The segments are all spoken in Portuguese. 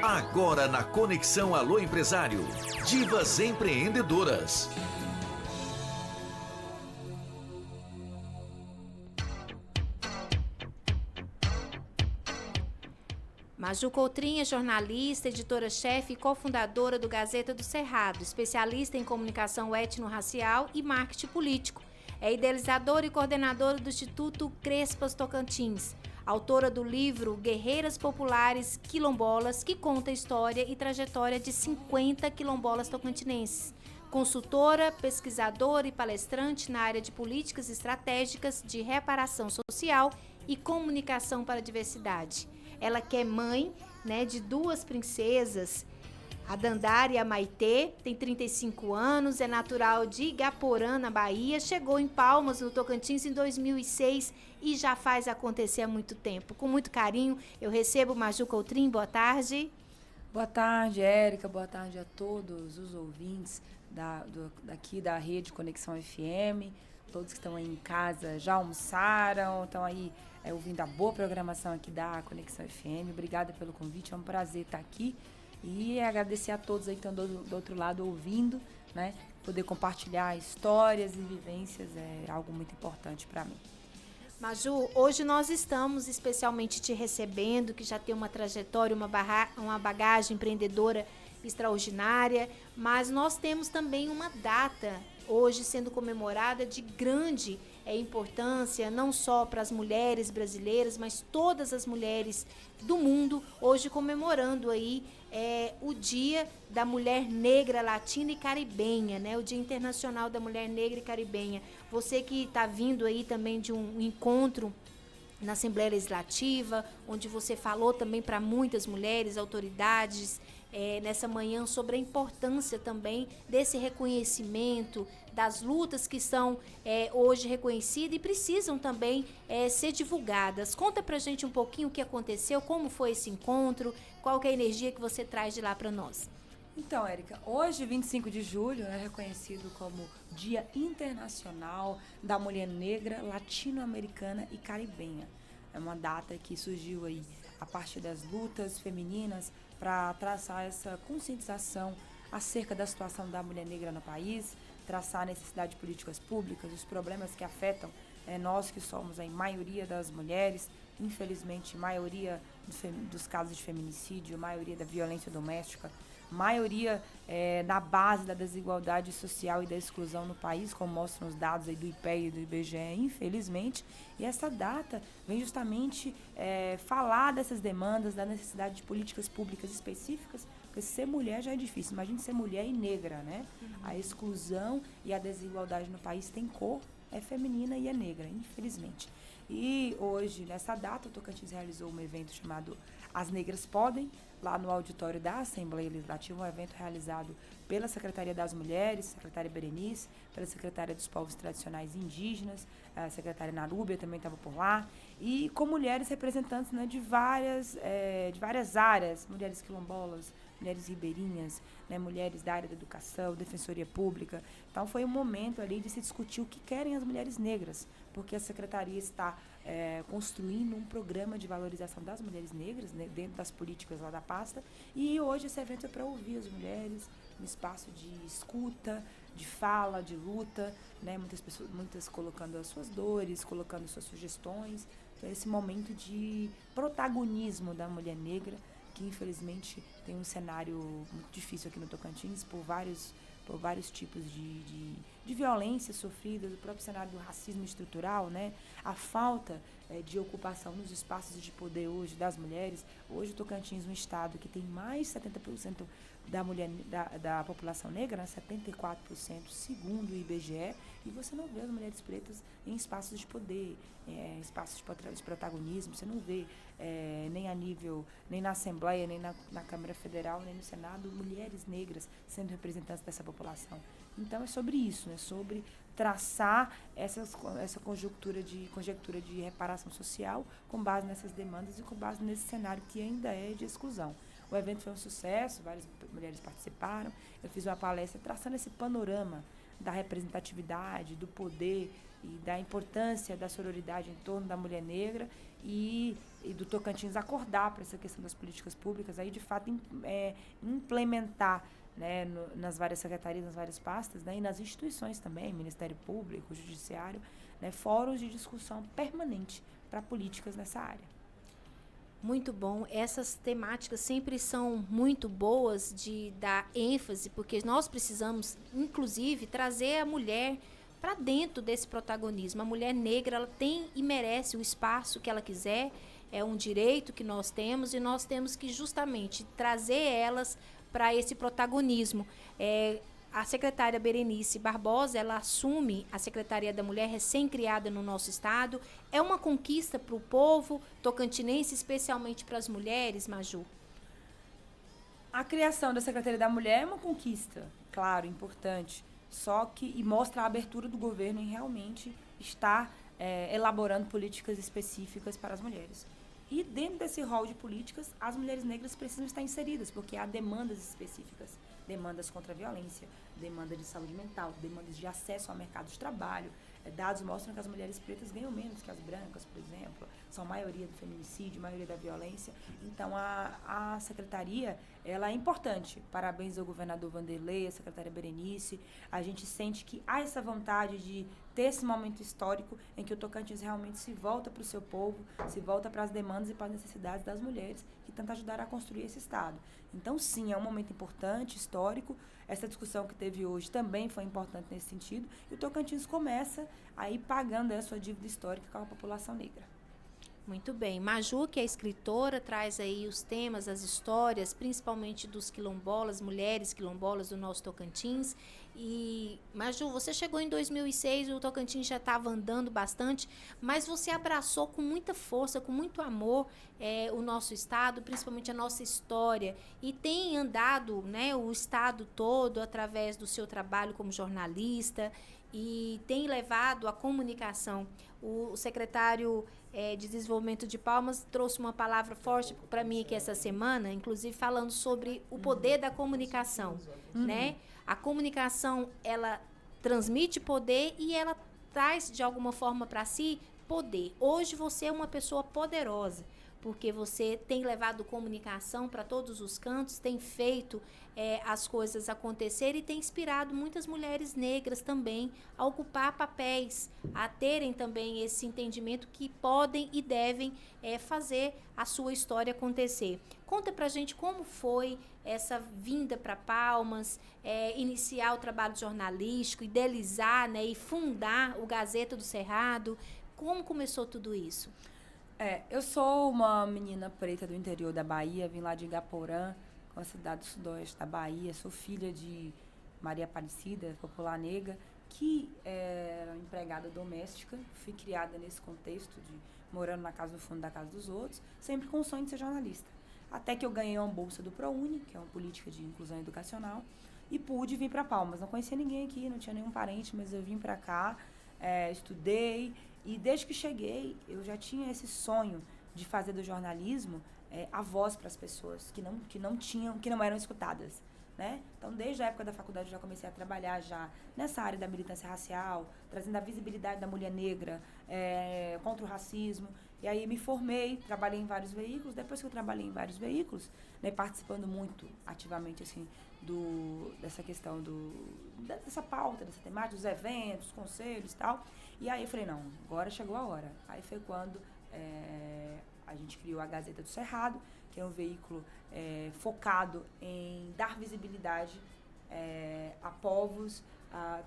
Agora na Conexão Alô Empresário, Divas Empreendedoras. Maju Coutrinho é jornalista, editora-chefe e cofundadora do Gazeta do Cerrado, especialista em comunicação étnico-racial e marketing político. É idealizadora e coordenadora do Instituto Crespas Tocantins, autora do livro Guerreiras Populares Quilombolas, que conta a história e trajetória de 50 quilombolas tocantinenses. Consultora, pesquisadora e palestrante na área de políticas estratégicas de reparação social e comunicação para a diversidade. Ela que é mãe, de duas princesas, a Dandara e a Maitê, tem 35 anos, é natural de Igaporã, na Bahia, chegou em Palmas, no Tocantins, em 2006 e já faz acontecer há muito tempo. Com muito carinho, eu recebo Maju Coutrinho. Boa tarde. Boa tarde, Érica. Boa tarde a todos os ouvintes daqui da Rede Conexão FM. Todos que estão aí em casa já almoçaram, estão aí ouvindo a boa programação aqui da Conexão FM. Obrigada pelo convite, é um prazer estar aqui. E agradecer a todos aí que estão do outro lado ouvindo, né? Poder compartilhar histórias e vivências é algo muito importante para mim. Maju, hoje nós estamos especialmente te recebendo, que já tem uma trajetória, uma bagagem empreendedora extraordinária, mas nós temos também uma data hoje sendo comemorada de grande importância, não só para as mulheres brasileiras, mas todas as mulheres do mundo, hoje comemorando aí o Dia da Mulher Negra, Latina e Caribenha, o Dia Internacional da Mulher Negra e Caribenha. Você que está vindo aí também de um encontro na Assembleia Legislativa, onde você falou também para muitas mulheres, autoridades, nessa manhã, sobre a importância também desse reconhecimento, das lutas que são hoje reconhecidas e precisam também ser divulgadas. Conta pra gente um pouquinho o que aconteceu, como foi esse encontro, qual que é a energia que você traz de lá para nós. Então, Érica, hoje, 25 de julho, é reconhecido como Dia Internacional da Mulher Negra, Latino-Americana e Caribenha. É uma data que surgiu aí a partir das lutas femininas para traçar essa conscientização acerca da situação da mulher negra no país, traçar a necessidade de políticas públicas, os problemas que afetam nós que somos a maioria das mulheres, infelizmente, maioria dos casos de feminicídio, maioria da violência doméstica, maioria na base da desigualdade social e da exclusão no país, como mostram os dados aí do IPEA e do IBGE, infelizmente. E essa data vem justamente falar dessas demandas, da necessidade de políticas públicas específicas, porque ser mulher já é difícil, imagine ser mulher e negra, né? Uhum. A exclusão e a desigualdade no país tem cor, é feminina e é negra, infelizmente. E hoje, nessa data, o Tocantins realizou um evento chamado As Negras Podem, lá no auditório da Assembleia Legislativa, um evento realizado pela Secretaria das Mulheres, Secretária Berenice, pela Secretaria dos Povos Tradicionais Indígenas, a Secretária Narúbia também estava por lá, e com mulheres representantes, de várias áreas, mulheres quilombolas, mulheres ribeirinhas, mulheres da área da educação, defensoria pública. Então foi um momento ali de se discutir o que querem as mulheres negras, porque a Secretaria está construindo um programa de valorização das mulheres negras, dentro das políticas lá da pasta, e hoje esse evento é para ouvir as mulheres, um espaço de escuta, de fala, de luta, muitas colocando as suas dores, colocando suas sugestões. Então esse momento de protagonismo da mulher negra, que infelizmente tem um cenário muito difícil aqui no Tocantins, por vários tipos de violência sofrida, do próprio cenário do racismo estrutural, a falta de ocupação nos espaços de poder hoje das mulheres. Hoje o Tocantins é um estado que tem mais de 70% da população negra, 74% segundo o IBGE, e você não vê as mulheres pretas em espaços de poder, espaços de protagonismo. Você não vê nem na Assembleia, nem na Câmara Federal, nem no Senado, mulheres negras sendo representantes dessa população. Então é sobre isso, sobre traçar essa conjectura de reparação social com base nessas demandas e com base nesse cenário que ainda é de exclusão. O evento foi um sucesso, várias mulheres participaram. Eu fiz uma palestra traçando esse panorama da representatividade, do poder e da importância da sororidade em torno da mulher negra e do Tocantins acordar para essa questão das políticas públicas, aí de fato implementar, né, nas várias secretarias, nas várias pastas, né, e nas instituições também, Ministério Público, Judiciário, né, fóruns de discussão permanente para políticas nessa área. Muito bom. Essas temáticas sempre são muito boas de dar ênfase, porque nós precisamos, inclusive, trazer a mulher para dentro desse protagonismo. A mulher negra, ela tem e merece o espaço que ela quiser, é um direito que nós temos e nós temos que justamente trazer elas para esse protagonismo. A secretária Berenice Barbosa, ela assume a Secretaria da Mulher recém-criada no nosso estado. É uma conquista para o povo tocantinense, especialmente para as mulheres, Maju? A criação da Secretaria da Mulher é uma conquista, claro, importante, só que mostra a abertura do governo em realmente estar elaborando políticas específicas para as mulheres. E dentro desse rol de políticas, as mulheres negras precisam estar inseridas, porque há demandas específicas. Demandas contra a violência, demanda de saúde mental, demandas de acesso ao mercado de trabalho. Dados mostram que as mulheres pretas ganham menos que as brancas, por exemplo. São a maioria do feminicídio, a maioria da violência. Então, a secretaria, ela é importante. Parabéns ao governador Vanderlei, à secretária Berenice. A gente sente que há essa vontade de ter esse momento histórico em que o Tocantins realmente se volta para o seu povo, se volta para as demandas e para as necessidades das mulheres que tentam ajudar a construir esse Estado. Então, sim, é um momento importante, histórico. Essa discussão que teve hoje também foi importante nesse sentido. E o Tocantins começa a ir pagando a sua dívida histórica com a população negra. Muito bem. Maju, que é escritora, traz aí os temas, as histórias, principalmente dos quilombolas, mulheres quilombolas do nosso Tocantins. E, Maju, você chegou em 2006, o Tocantins já estava andando bastante, mas você abraçou com muita força, com muito amor, o nosso estado, principalmente a nossa história, e tem andado, né, o estado todo através do seu trabalho como jornalista e tem levado a comunicação. O secretário de Desenvolvimento de Palmas trouxe uma palavra forte para mim aqui essa semana, inclusive falando sobre o poder da comunicação, né? A comunicação, ela transmite poder e ela traz, de alguma forma, para si poder. Hoje você é uma pessoa poderosa, porque você tem levado comunicação para todos os cantos, tem feito as coisas acontecerem e tem inspirado muitas mulheres negras também a ocupar papéis, a terem também esse entendimento que podem e devem fazer a sua história acontecer. Conta pra gente como foi essa vinda para Palmas, iniciar o trabalho jornalístico, idealizar, né, e fundar o Gazeta do Cerrado. Como começou tudo isso? Eu sou uma menina preta do interior da Bahia, vim lá de Igaporã, uma cidade do sudoeste da Bahia. Sou filha de Maria Aparecida, popular negra, que era empregada doméstica. Fui criada nesse contexto de morando na casa, no fundo da casa dos outros, sempre com o sonho de ser jornalista. Até que eu ganhei uma bolsa do ProUni, que é uma política de inclusão educacional, e pude vir para Palmas. Não conhecia ninguém aqui, não tinha nenhum parente, mas eu vim para cá, estudei. E desde que cheguei, eu já tinha esse sonho de fazer do jornalismo a voz para as pessoas que não eram escutadas, né? Então, desde a época da faculdade, eu já comecei a trabalhar já nessa área da militância racial, trazendo a visibilidade da mulher negra contra o racismo. E aí me formei, trabalhei em vários veículos. Depois que eu trabalhei em vários veículos, né, participando muito ativamente assim, dessa questão dessa pauta, dessa temática, dos eventos, conselhos e tal. E aí eu falei, não, agora chegou a hora. Aí foi quando a gente criou a Gazeta do Cerrado, que é um veículo focado em dar visibilidade a povos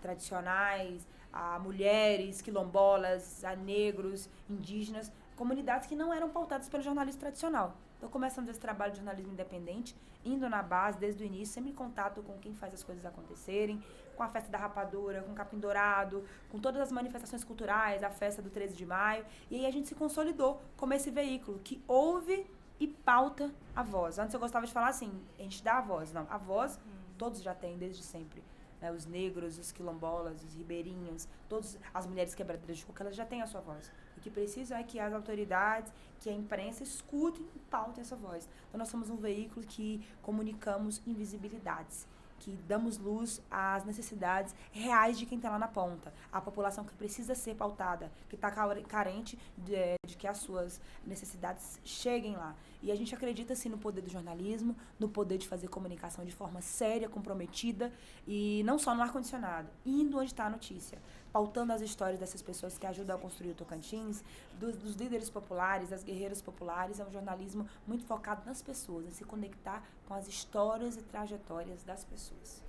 tradicionais, a mulheres, quilombolas, a negros, indígenas, comunidades que não eram pautadas pelo jornalismo tradicional. Então, começamos esse trabalho de jornalismo independente, indo na base desde o início, sempre em contato com quem faz as coisas acontecerem, com a festa da rapadura, com o capim dourado, com todas as manifestações culturais, a festa do 13 de maio. E aí a gente se consolidou como esse veículo que ouve e pauta a voz. Antes eu gostava de falar assim, a gente dá a voz. Não, a voz todos já têm desde sempre. Né? Os negros, os quilombolas, os ribeirinhos, todas as mulheres quebradeiras de coco, elas já têm a sua voz. O que precisa é que as autoridades, que a imprensa escutem e pautem essa voz. Então nós somos um veículo que comunicamos invisibilidades. que damos luz às necessidades reais de quem está lá na ponta. A população que precisa ser pautada, que está carente de que as suas necessidades cheguem lá. E a gente acredita, sim, no poder do jornalismo, no poder de fazer comunicação de forma séria, comprometida, e não só no ar-condicionado, indo onde está a notícia, pautando as histórias dessas pessoas que ajudam a construir o Tocantins, dos líderes populares, das guerreiras populares. É um jornalismo muito focado nas pessoas, em se conectar com as histórias e trajetórias das pessoas.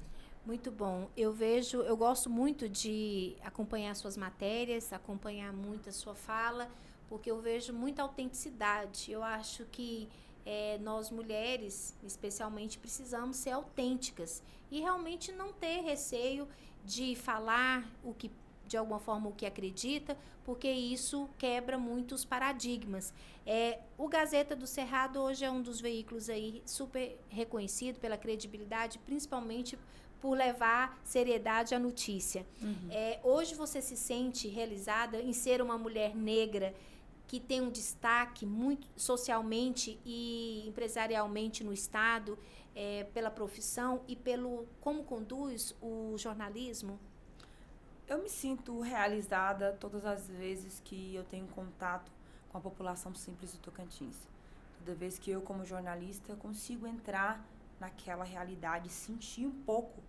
Muito bom. Eu gosto muito de acompanhar suas matérias, acompanhar muito a sua fala, porque eu vejo muita autenticidade. Eu acho que nós mulheres, especialmente, precisamos ser autênticas e realmente não ter receio de falar de alguma forma o que acredita, porque isso quebra muitos paradigmas. O Gazeta do Cerrado hoje é um dos veículos aí super reconhecido pela credibilidade, principalmente por levar seriedade à notícia. Hoje você se sente realizada em ser uma mulher negra que tem um destaque muito socialmente e empresarialmente no Estado, pela profissão e pelo como conduz o jornalismo? Eu me sinto realizada todas as vezes que eu tenho contato com a população simples do Tocantins. Toda vez que eu, como jornalista, consigo entrar naquela realidade, sentir um pouco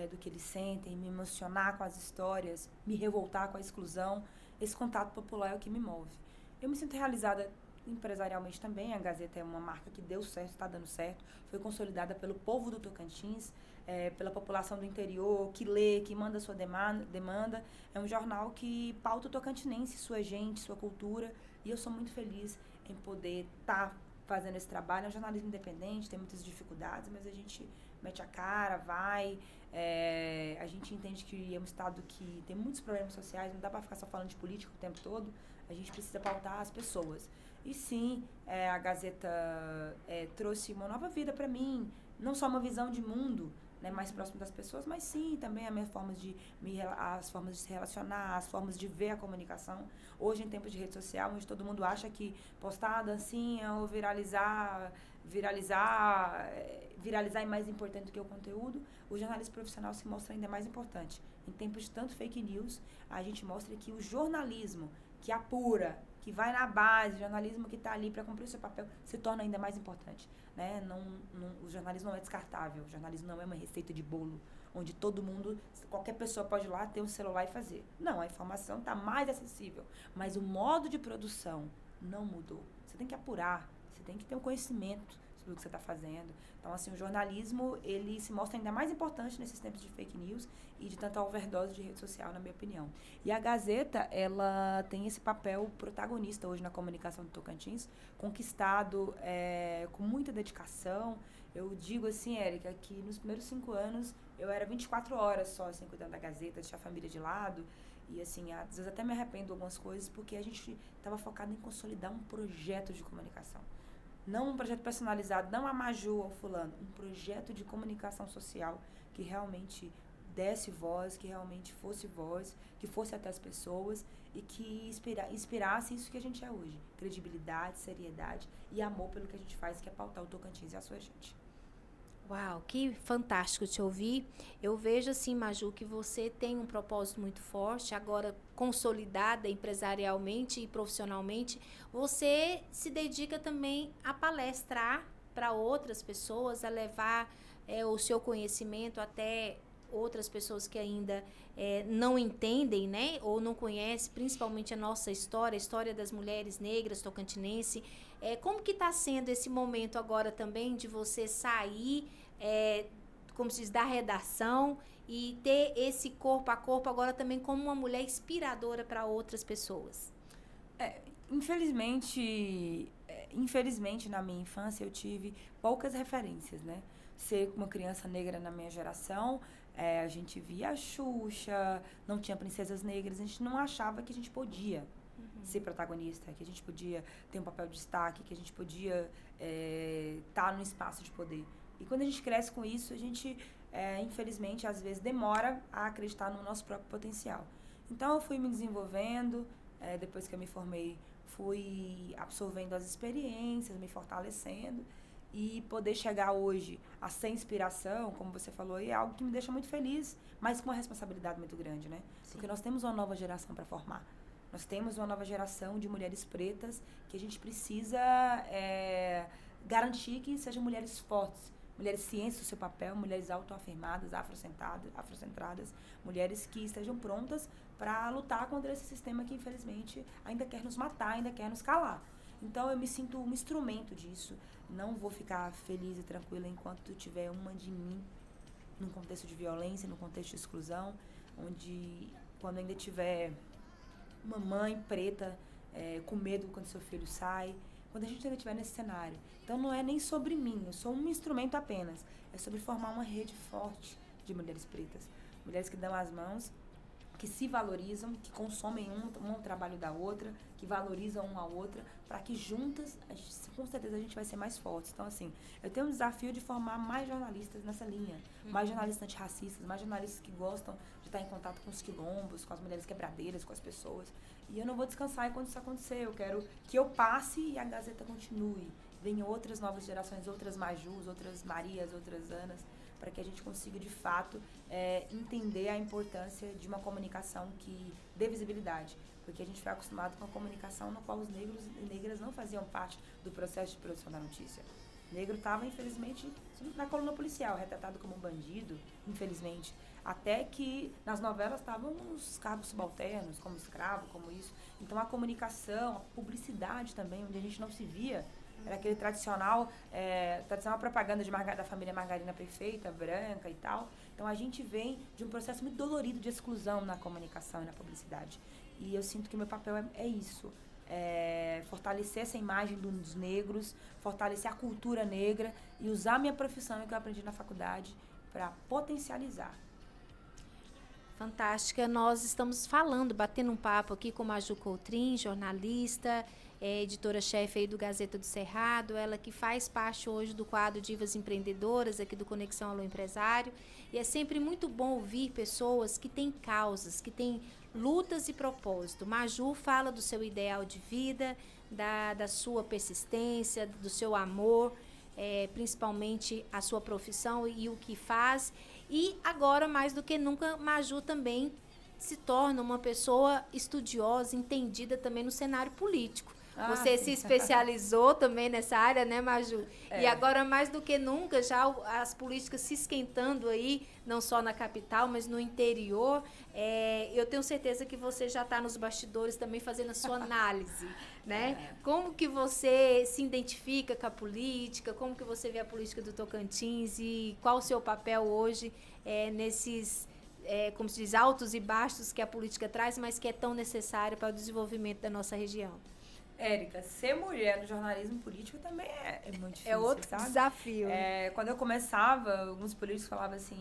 do que eles sentem, me emocionar com as histórias, me revoltar com a exclusão, esse contato popular é o que me move. Eu me sinto realizada empresarialmente também. A Gazeta é uma marca que deu certo, está dando certo, foi consolidada pelo povo do Tocantins, pela população do interior, que lê, que manda sua demanda. É um jornal que pauta o tocantinense, sua gente, sua cultura, e eu sou muito feliz em poder estar fazendo esse trabalho. É um jornalismo independente, tem muitas dificuldades, mas a gente mete a cara, vai. A gente entende que é um estado que tem muitos problemas sociais, não dá para ficar só falando de política o tempo todo, a gente precisa pautar as pessoas. E sim, a Gazeta trouxe uma nova vida para mim, não só uma visão de mundo, né, mais próximo das pessoas, mas sim também as formas de se relacionar, as formas de ver a comunicação. Hoje, em tempos de rede social, onde todo mundo acha que postar a dancinha ou viralizar é mais importante do que o conteúdo, o jornalismo profissional se mostra ainda mais importante. Em tempos de tanto fake news, a gente mostra que o jornalismo que apura, que vai na base, o jornalismo que está ali para cumprir o seu papel, se torna ainda mais importante. Né? O jornalismo não é descartável, o jornalismo não é uma receita de bolo, onde todo mundo, qualquer pessoa pode ir lá, ter um celular e fazer. Não, a informação está mais acessível, mas o modo de produção não mudou. Você tem que apurar, você tem que ter um conhecimento sobre o que você está fazendo. Então, assim, o jornalismo, ele se mostra ainda mais importante nesses tempos de fake news e de tanta overdose de rede social, na minha opinião. E a Gazeta, ela tem esse papel protagonista hoje na comunicação do Tocantins, conquistado com muita dedicação. Eu digo assim, Érica, que nos primeiros 5 anos eu era 24 horas só, assim, cuidando da Gazeta, deixar a família de lado. E, assim, às vezes até me arrependo de algumas coisas, porque a gente estava focado em consolidar um projeto de comunicação. Não um projeto personalizado, não a Maju ou fulano, um projeto de comunicação social que realmente desse voz, que realmente fosse voz, que fosse até as pessoas e que inspirasse isso que a gente é hoje. Credibilidade, seriedade e amor pelo que a gente faz, que é pautar o Tocantins e a sua gente. Uau, que fantástico te ouvir. Eu vejo assim, Maju, que você tem um propósito muito forte, agora consolidada empresarialmente e profissionalmente. Você se dedica também a palestrar para outras pessoas, a levar o seu conhecimento até outras pessoas que ainda não entendem, né, ou não conhecem, principalmente a nossa história, a história das mulheres negras tocantinense. Como que está sendo esse momento agora também de você sair, como se diz, da redação e ter esse corpo a corpo agora também como uma mulher inspiradora para outras pessoas? Infelizmente, na minha infância eu tive poucas referências, né? Ser uma criança negra na minha geração, a gente via a Xuxa, não tinha princesas negras, a gente não achava que a gente podia ser protagonista, que a gente podia ter um papel de destaque, que a gente podia estar num espaço de poder. E quando a gente cresce com isso, a gente, infelizmente, às vezes demora a acreditar no nosso próprio potencial. Então, eu fui me desenvolvendo, depois que eu me formei, fui absorvendo as experiências, me fortalecendo E poder chegar hoje a ser inspiração, como você falou, é algo que me deixa muito feliz, mas com uma responsabilidade muito grande, né? Sim. Porque nós temos uma nova geração para formar. Nós temos uma nova geração de mulheres pretas que a gente precisa garantir que sejam mulheres fortes, mulheres cientes do seu papel, mulheres autoafirmadas, afrocentradas, mulheres que estejam prontas para lutar contra esse sistema que, infelizmente, ainda quer nos matar, ainda quer nos calar. Então, eu me sinto um instrumento disso. Não vou ficar feliz e tranquila enquanto tiver uma de mim num contexto de violência, num contexto de exclusão, onde, quando ainda tiver uma mãe preta com medo quando seu filho sai, quando a gente ainda estiver nesse cenário. Então, não é nem sobre mim, eu sou um instrumento apenas. É sobre formar uma rede forte de mulheres pretas. Mulheres que dão as mãos, que se valorizam, que consomem um trabalho da outra, que valorizam uma a outra, para que juntas, com certeza, a gente vai ser mais fortes. Então, assim, eu tenho um desafio de formar mais jornalistas nessa linha, mais jornalistas antirracistas, mais jornalistas que gostam de estar em contato com os quilombos, com as mulheres quebradeiras, com as pessoas. E eu não vou descansar enquanto isso acontecer. Eu quero que eu passe e a Gazeta continue. Venham outras novas gerações, outras Majus, outras Marias, outras Anas, para que a gente consiga, de fato, entender a importância de uma comunicação que dê visibilidade. Porque a gente foi acostumado com uma comunicação na qual os negros e negras não faziam parte do processo de produção da notícia. O negro estava, infelizmente, na coluna policial, retratado como um bandido, infelizmente. Até que nas novelas estavam os cargos subalternos, como escravo, como isso. Então a comunicação, a publicidade também, onde a gente não se via, era aquele tradicional propaganda da família Margarina Perfeita, branca e tal. Então, a gente vem de um processo muito dolorido de exclusão na comunicação e na publicidade. E eu sinto que o meu papel é isso. Fortalecer essa imagem dos negros, fortalecer a cultura negra e usar a minha profissão que eu aprendi na faculdade para potencializar. Fantástica. Nós estamos batendo um papo aqui com a Maju Coutrin, jornalista, editora-chefe aí do Gazeta do Cerrado, ela que faz parte hoje do quadro Divas Empreendedoras, aqui do Conexão Alô Empresário. E é sempre muito bom ouvir pessoas que têm causas, que têm lutas e propósito. Maju fala do seu ideal de vida, da sua persistência, do seu amor, principalmente a sua profissão e o que faz. E agora, mais do que nunca, Maju também se torna uma pessoa estudiosa, entendida também no cenário político. Você se especializou também nessa área, né, Maju? E agora, mais do que nunca, já as políticas se esquentando aí, não só na capital, mas no interior. Eu tenho certeza que você já está nos bastidores também fazendo a sua análise, né? Como que você se identifica com a política? Como que você vê a política do Tocantins? E qual o seu papel hoje nesses, como se diz, altos e baixos que a política traz, mas que é tão necessário para o desenvolvimento da nossa região? Érica, ser mulher no jornalismo político também é muito difícil, é outro desafio. Quando eu começava, alguns políticos falavam assim,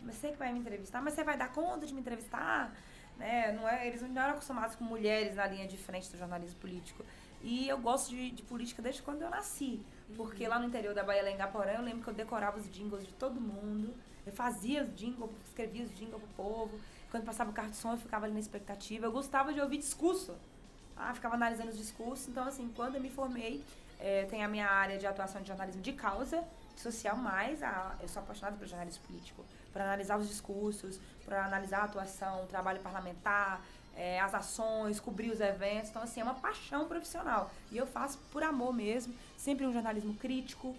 mas você que vai me entrevistar, mas você vai dar conta de me entrevistar? Né? Eles não eram acostumados com mulheres na linha de frente do jornalismo político. E eu gosto de política desde quando eu nasci, porque lá no interior da Bahia, lá em Gaporã, eu lembro que eu decorava os jingles de todo mundo, eu fazia os jingles, escrevia os jingles pro povo, quando passava o carro de som eu ficava ali na expectativa, eu gostava de ouvir discurso. Ficava analisando os discursos. Então, assim, quando eu me formei, tem a minha área de atuação de jornalismo de causa, social, mas eu sou apaixonada pelo jornalismo político, por analisar os discursos, por analisar a atuação, o trabalho parlamentar, as ações, cobrir os eventos. Então, assim, é uma paixão profissional. E eu faço por amor mesmo, sempre um jornalismo crítico.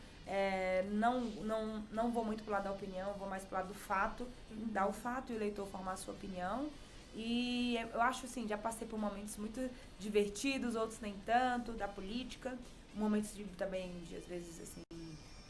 Não vou muito pro lado da opinião, vou mais pro lado do fato, dar o fato e o leitor formar a sua opinião. E eu acho, assim, já passei por momentos muito divertidos, outros nem tanto, da política, momentos também, às vezes, assim,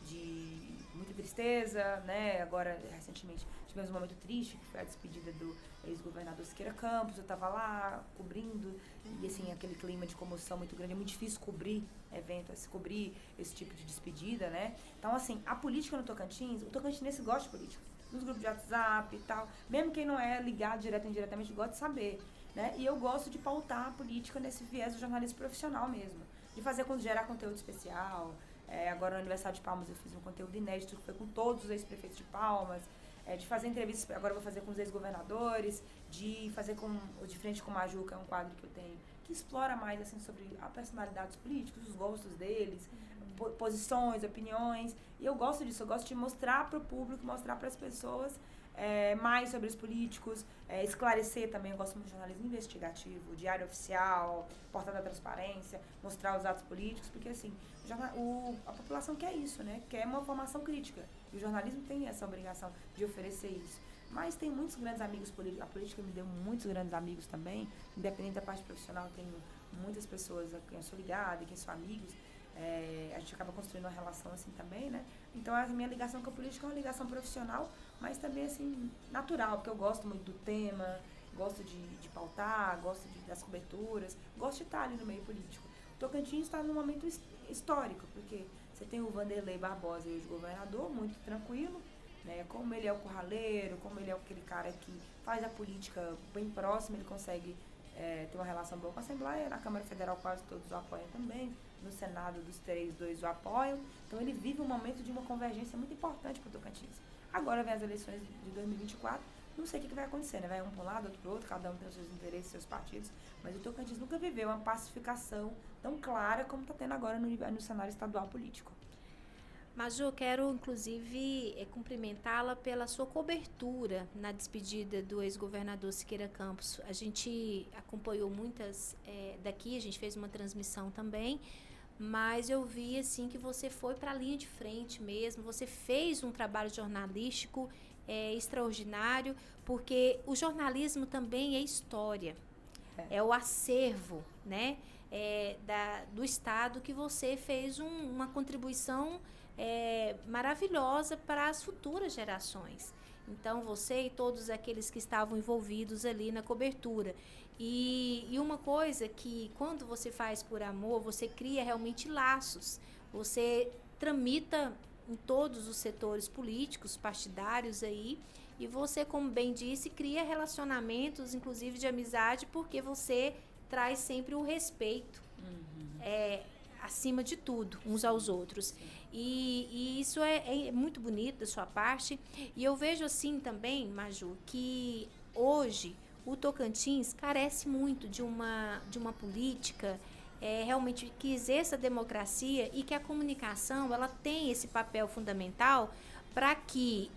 de muita tristeza, né? Agora, recentemente, tivemos um momento triste, que foi a despedida do ex-governador Siqueira Campos. Eu estava lá, cobrindo, e, assim, aquele clima de comoção muito grande. É muito difícil cobrir eventos, cobrir esse tipo de despedida, né? Então, assim, a política no Tocantins, o tocantinense gosta de política. Nos grupos de WhatsApp e tal, mesmo quem não é ligado direto ou indiretamente gosta de saber, né? E eu gosto de pautar a política nesse viés do jornalismo profissional mesmo, de gerar conteúdo especial. Agora no aniversário de Palmas eu fiz um conteúdo inédito que foi com todos os ex-prefeitos de Palmas, de fazer entrevistas, agora eu vou fazer com os ex-governadores, de fazer com o De Frente com o Maju, que é um quadro que eu tenho, que explora mais, assim, sobre a personalidade dos políticos, os gostos deles, posições, opiniões. E eu gosto disso, eu gosto de mostrar para o público, mostrar para as pessoas mais sobre os políticos, esclarecer também. Eu gosto muito de jornalismo investigativo, diário oficial, portal da transparência, mostrar os atos políticos, porque assim, a população quer isso, né? Quer uma formação crítica. E o jornalismo tem essa obrigação de oferecer isso. Mas tem muitos grandes amigos políticos, a política me deu muitos grandes amigos também, independente da parte profissional, eu tenho muitas pessoas a quem eu sou ligada, a quem sou amigos, a gente acaba construindo uma relação assim também, né? Então a minha ligação com a política é uma ligação profissional, mas também assim, natural, porque eu gosto muito do tema, gosto de pautar, gosto das coberturas, gosto de estar ali no meio político. O Tocantins está num momento histórico, porque você tem o Vanderlei Barbosa, hoje governador, muito tranquilo, né? Como ele é o curraleiro, como ele é aquele cara que faz a política bem próxima, ele consegue ter uma relação boa com a Assembleia, na Câmara Federal quase todos o apoiam também, no Senado dos 3, 2 o apoiam, então ele vive um momento de uma convergência muito importante para o Tocantins. Agora vem as eleições de 2024, não sei o que vai acontecer, né? Vai um para um lado, outro para o outro, cada um tem os seus interesses, seus partidos, mas o Tocantins nunca viveu uma pacificação tão clara como está tendo agora no cenário estadual político. Maju, quero inclusive cumprimentá-la pela sua cobertura na despedida do ex-governador Siqueira Campos. A gente acompanhou muitas daqui, a gente fez uma transmissão também, mas eu vi assim que você foi para a linha de frente mesmo, você fez um trabalho jornalístico extraordinário, porque o jornalismo também é história, é o acervo, né, do Estado, que você fez uma contribuição maravilhosa para as futuras gerações. Então, você e todos aqueles que estavam envolvidos ali na cobertura. E uma coisa que, quando você faz por amor, você cria realmente laços. Você tramita em todos os setores políticos, partidários aí, e você, como bem disse, cria relacionamentos, inclusive de amizade, porque você traz sempre o respeito. Acima de tudo, uns aos outros. E isso é muito bonito da sua parte. E eu vejo assim também, Maju, que hoje o Tocantins carece muito de uma política realmente que exerça a democracia, e que a comunicação ela tem esse papel fundamental para que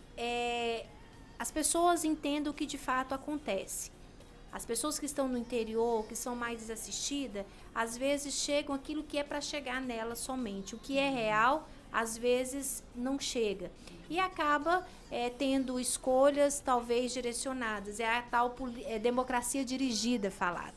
as pessoas entendam o que de fato acontece. As pessoas que estão no interior, que são mais desassistidas, às vezes chegam aquilo que é para chegar nela somente. O que é real, às vezes, não chega. E acaba tendo escolhas, talvez, direcionadas. É a tal democracia dirigida falada.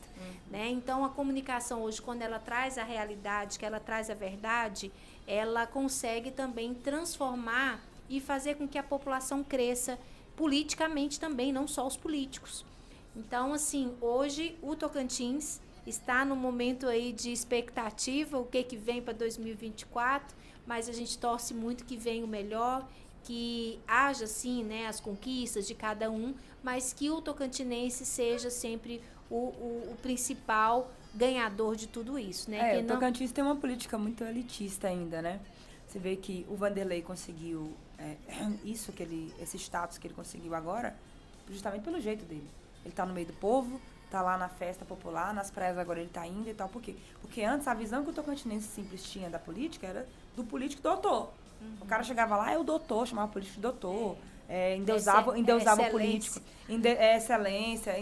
Né? Então, a comunicação hoje, quando ela traz a realidade, que ela traz a verdade, ela consegue também transformar e fazer com que a população cresça politicamente também, não só os políticos. Então, assim, hoje o Tocantins está no momento aí de expectativa, o que vem para 2024, mas a gente torce muito que venha o melhor, que haja, sim, né, as conquistas de cada um, mas que o tocantinense seja sempre o principal ganhador de tudo isso, né? O Tocantins tem uma política muito elitista ainda, né? Você vê que o Vanderlei conseguiu esse status que ele conseguiu agora, justamente pelo jeito dele. Ele tá no meio do povo, tá lá na festa popular, nas praias agora ele tá indo e tal. Por quê? Porque antes a visão que o tocantinense simples tinha da política era do político doutor. O cara chegava lá, é o doutor, chamava o político de doutor. Endeusava o político. Excelência.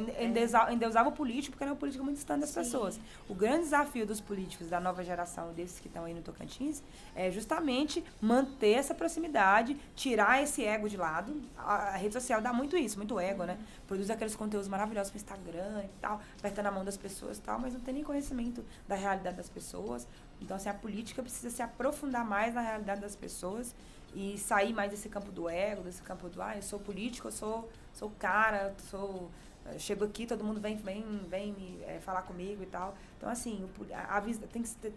Endeusava o político, porque era uma política muito distante das pessoas. O grande desafio dos políticos da nova geração, desses que estão aí no Tocantins, é justamente manter essa proximidade, tirar esse ego de lado. A rede social dá muito isso, muito ego, né? Produz aqueles conteúdos maravilhosos pro Instagram e tal, apertando a mão das pessoas e tal, mas não tem nem conhecimento da realidade das pessoas. Então, assim, a política precisa se aprofundar mais na realidade das pessoas e sair mais desse campo do ego, desse campo do, eu sou político, eu sou cara, chego aqui, todo mundo vem me falar comigo e tal. Então, assim,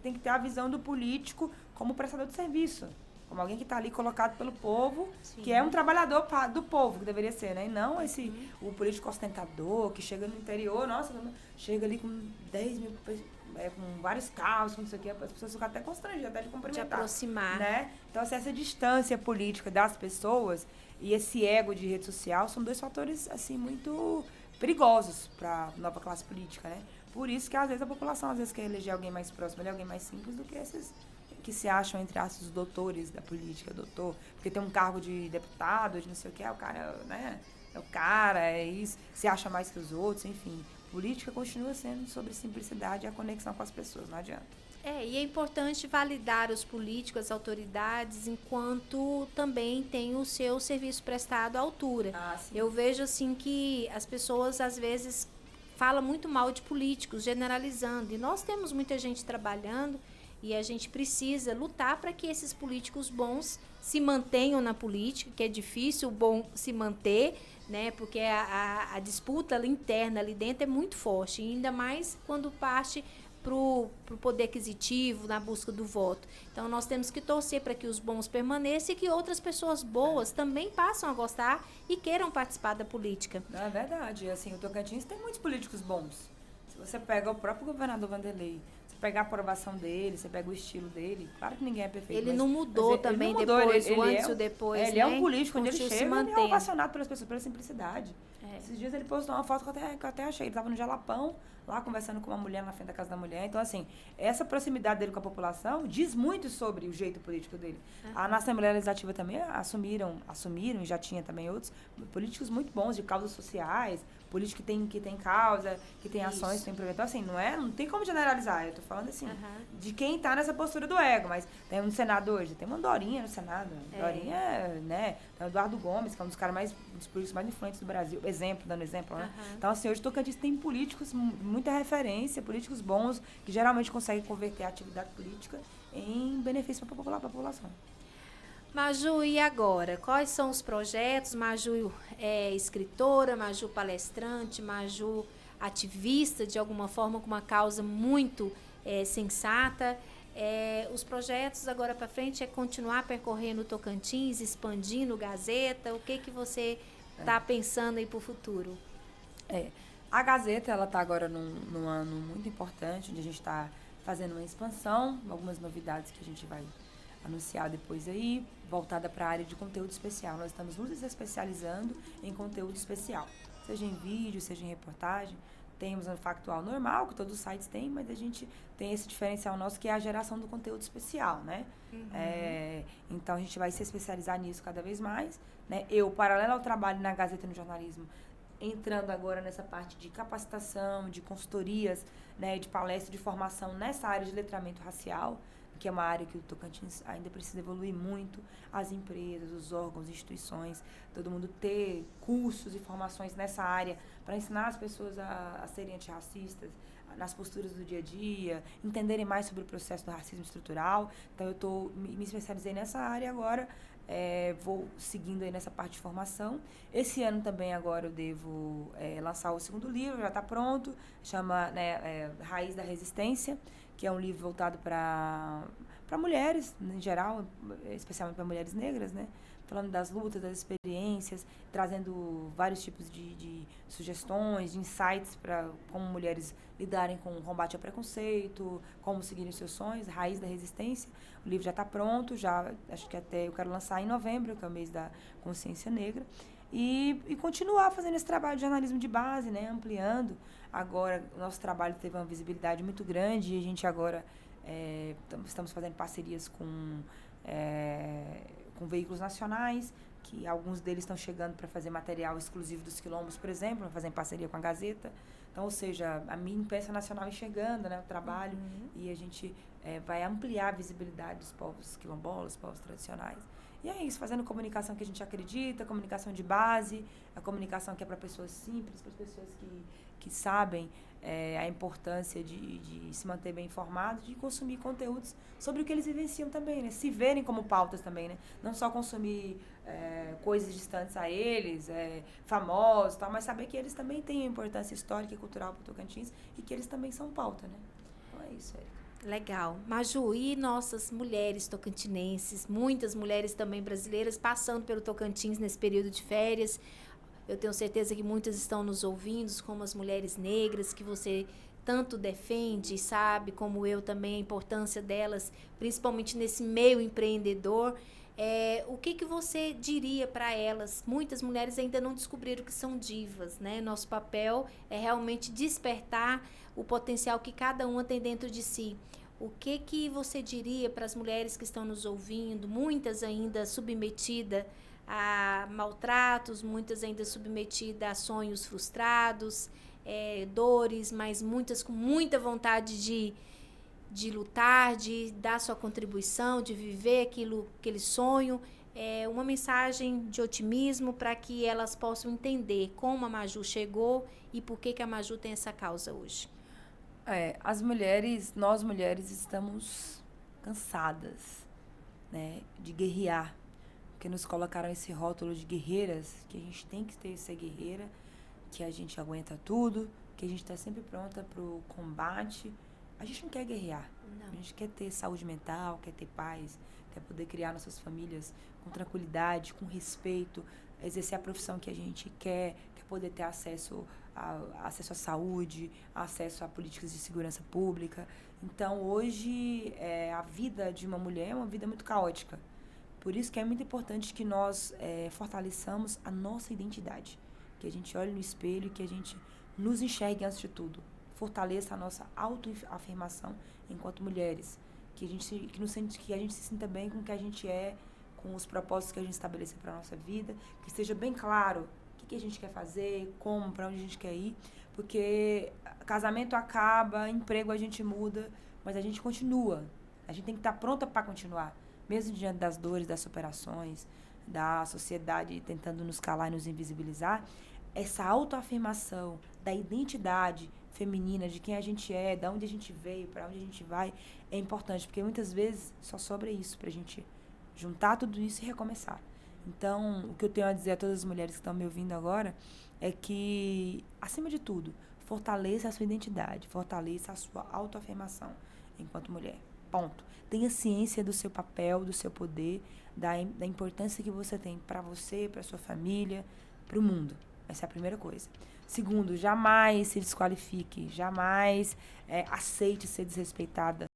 tem que ter a visão do político como prestador de serviço, como alguém que está ali colocado pelo povo, sim, que é um trabalhador do povo, que deveria ser, né? E não o político ostentador, que chega no interior, nossa, chega ali com 10 mil com vários carros, com não sei o que, as pessoas ficam até constrangidas, até de cumprimentar. De aproximar. Né? Então, assim, essa distância política das pessoas e esse ego de rede social são dois fatores, assim, muito perigosos para a nova classe política, né? Por isso que, às vezes, a população, quer eleger alguém mais próximo, alguém mais simples do que que se acham, entre aspas, os doutores da política, doutor, porque tem um cargo de deputado, de não sei o que, o cara, né? É o cara, é isso, se acha mais que os outros, enfim. Política continua sendo sobre simplicidade e a conexão com as pessoas, não adianta. E é importante validar os políticos, as autoridades, enquanto também tem o seu serviço prestado à altura. Eu vejo, assim, que as pessoas, às vezes, falam muito mal de políticos, generalizando. E nós temos muita gente trabalhando e a gente precisa lutar para que esses políticos bons se mantenham na política, que é difícil o bom se manter, né? Porque a disputa interna ali dentro é muito forte, e ainda mais quando parte para o poder aquisitivo, na busca do voto. Então, nós temos que torcer para que os bons permaneçam e que outras pessoas boas também passem a gostar e queiram participar da política. É verdade. Assim, o Tocantins tem muitos políticos bons. Se você pega o próprio governador Vanderlei, você pega a aprovação dele, você pega o estilo dele, claro que ninguém é perfeito. Ele não mudou também depois, o antes e o depois, ele é um político, quando ele chega, ele é ovacionado pelas pessoas, pela simplicidade. Esses dias ele postou uma foto que eu até achei. Ele estava no Jalapão, lá conversando com uma mulher na frente da casa da mulher. Então, assim, essa proximidade dele com a população diz muito sobre o jeito político dele. Na Assembleia Legislativa também assumiram, e já tinha também outros, políticos muito bons, de causas sociais, político que tem causa, que tem ações, que tem projeto. Então, assim, não tem como generalizar. Eu tô falando, assim, de quem tá nessa postura do ego. Mas tem um senador hoje, tem uma Dorinha no Senado. Dorinha, né? Tem o Eduardo Gomes, que é um dos políticos mais influentes do Brasil. Dando exemplo, né? Então, assim, hoje Tocantins tem políticos, muita referência, políticos bons, que geralmente conseguem converter a atividade política em benefício para a população. Maju, e agora? Quais são os projetos? Maju é escritora, Maju palestrante, Maju ativista, de alguma forma, com uma causa muito sensata. Os projetos agora para frente é continuar percorrendo o Tocantins, expandindo Gazeta. O que você está pensando aí para o futuro? A Gazeta, ela está agora num ano muito importante, onde a gente está fazendo uma expansão, algumas novidades que a gente vai anunciar depois aí, voltada para a área de conteúdo especial. Nós estamos nos especializando em conteúdo especial, seja em vídeo, seja em reportagem. Temos um factual normal, que todos os sites têm, mas a gente tem esse diferencial nosso, que é a geração do conteúdo especial, né? Então, a gente vai se especializar nisso cada vez mais, né? Eu, paralelo ao trabalho na Gazeta e no jornalismo, entrando agora nessa parte de capacitação, de consultorias, né, de palestra, de formação nessa área de letramento racial, que é uma área que o Tocantins ainda precisa evoluir muito, as empresas, os órgãos, as instituições, todo mundo ter cursos e formações nessa área para ensinar as pessoas a serem antirracistas, nas posturas do dia a dia, entenderem mais sobre o processo do racismo estrutural. Então, eu me especializei nessa área agora, vou seguindo aí nessa parte de formação. Esse ano também agora eu devo lançar o segundo livro, já está pronto, chama Raiz da Resistência, que é um livro voltado para mulheres, em geral, especialmente para mulheres negras, né? Falando das lutas, das experiências, trazendo vários tipos de sugestões, de insights para como mulheres lidarem com o combate ao preconceito, como seguirem seus sonhos, Raiz da Resistência. O livro já está pronto, acho que até eu quero lançar em novembro, que é o mês da consciência negra. E continuar fazendo esse trabalho de jornalismo de base, né, ampliando. Agora, o nosso trabalho teve uma visibilidade muito grande e a gente agora estamos fazendo parcerias com veículos nacionais, que alguns deles estão chegando para fazer material exclusivo dos quilombos, por exemplo, fazendo parceria com a Gazeta. Então, ou seja, a minha imprensa nacional enxergando, né, o trabalho, e a gente vai ampliar a visibilidade dos povos quilombolas, povos tradicionais. E é isso, fazendo comunicação que a gente acredita, comunicação de base, a comunicação que é para pessoas simples, para pessoas que sabem a importância de se manter bem informados, de consumir conteúdos sobre o que eles vivenciam também, né? Se verem como pautas também, né? Não só consumir coisas distantes a eles, famosos e tal, mas saber que eles também têm importância histórica e cultural para o Tocantins e que eles também são pauta, né? Então é isso, Érica. Legal. Maju, e nossas mulheres tocantinenses, muitas mulheres também brasileiras passando pelo Tocantins nesse período de férias. Eu tenho certeza que muitas estão nos ouvindo, como as mulheres negras, que você tanto defende e sabe, como eu também, a importância delas, principalmente nesse meio empreendedor. O que você diria para elas? Muitas mulheres ainda não descobriram que são divas, né? Nosso papel é realmente despertar o potencial que cada uma tem dentro de si. O que você diria para as mulheres que estão nos ouvindo, muitas ainda submetidas a maltratos, muitas ainda submetidas a sonhos frustrados, dores, mas muitas com muita vontade de lutar, de dar sua contribuição, de viver aquele sonho, uma mensagem de otimismo para que elas possam entender como a Maju chegou e por que a Maju tem essa causa hoje. Nós mulheres estamos cansadas, né, de guerrear, porque nos colocaram esse rótulo de guerreiras, que a gente tem que ser guerreira, que a gente aguenta tudo, que a gente está sempre pronta para o combate. A gente não quer guerrear. Não. A gente quer ter saúde mental, quer ter paz, quer poder criar nossas famílias com tranquilidade, com respeito, exercer a profissão que a gente quer poder ter acesso à saúde, acesso a políticas de segurança pública. Então, hoje, a vida de uma mulher é uma vida muito caótica. Por isso que é muito importante que nós fortaleçamos a nossa identidade, que a gente olhe no espelho e que a gente nos enxergue antes de tudo. Fortaleça a nossa autoafirmação enquanto mulheres, que a gente se sinta bem com o que a gente é, com os propósitos que a gente estabeleceu para a nossa vida, que esteja bem claro o que a gente quer fazer, como, para onde a gente quer ir, porque casamento acaba, emprego a gente muda, mas a gente continua. A gente tem que estar pronta para continuar, mesmo diante das dores, das superações, da sociedade tentando nos calar e nos invisibilizar. Essa autoafirmação da identidade feminina, de quem a gente é, de onde a gente veio, para onde a gente vai, é importante, porque muitas vezes só sobra isso para a gente juntar tudo isso e recomeçar. Então, o que eu tenho a dizer a todas as mulheres que estão me ouvindo agora é que, acima de tudo, fortaleça a sua identidade, fortaleça a sua autoafirmação enquanto mulher. Ponto. Tenha ciência do seu papel, do seu poder, da importância que você tem para você, para sua família, para o mundo. Essa é a primeira coisa. Segundo, jamais se desqualifique, jamais aceite ser desrespeitada.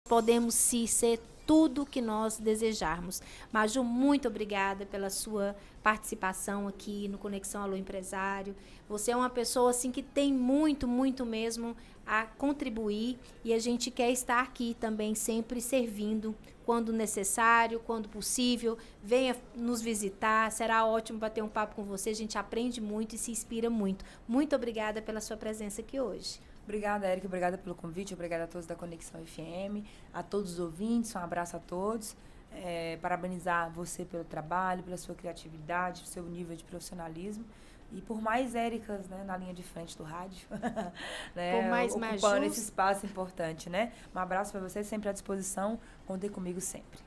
Podemos ser tudo que nós desejarmos. Maju, muito obrigada pela sua participação aqui no Conexão Alô Empresário. Você é uma pessoa assim que tem muito, muito mesmo a contribuir, e a gente quer estar aqui também sempre servindo quando necessário, quando possível. Venha nos visitar, será ótimo bater um papo com você, a gente aprende muito e se inspira muito. Muito obrigada pela sua presença aqui hoje. Obrigada, Érica, obrigada pelo convite, obrigada a todos da Conexão FM, a todos os ouvintes, um abraço a todos. Parabenizar você pelo trabalho, pela sua criatividade, pelo seu nível de profissionalismo. E por mais Éricas, né, na linha de frente do rádio, né, por mais ocupando esse espaço importante, né? Um abraço para você, sempre à disposição, contem comigo sempre.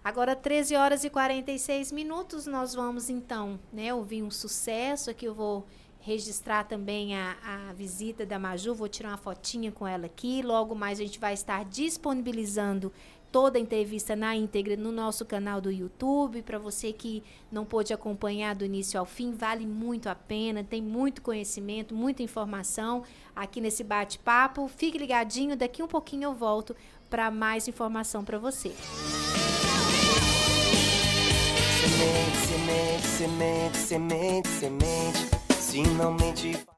Agora, 13 horas e 46 minutos, nós vamos então, né, ouvir um sucesso. Aqui eu vou registrar também a visita da Maju, vou tirar uma fotinha com ela aqui. Logo mais a gente vai estar disponibilizando toda a entrevista na íntegra no nosso canal do YouTube. Para você que não pôde acompanhar do início ao fim, vale muito a pena, tem muito conhecimento, muita informação aqui nesse bate-papo. Fique ligadinho, daqui um pouquinho eu volto para mais informação para você. Semente, semente, semente, semente, semente, se não mente.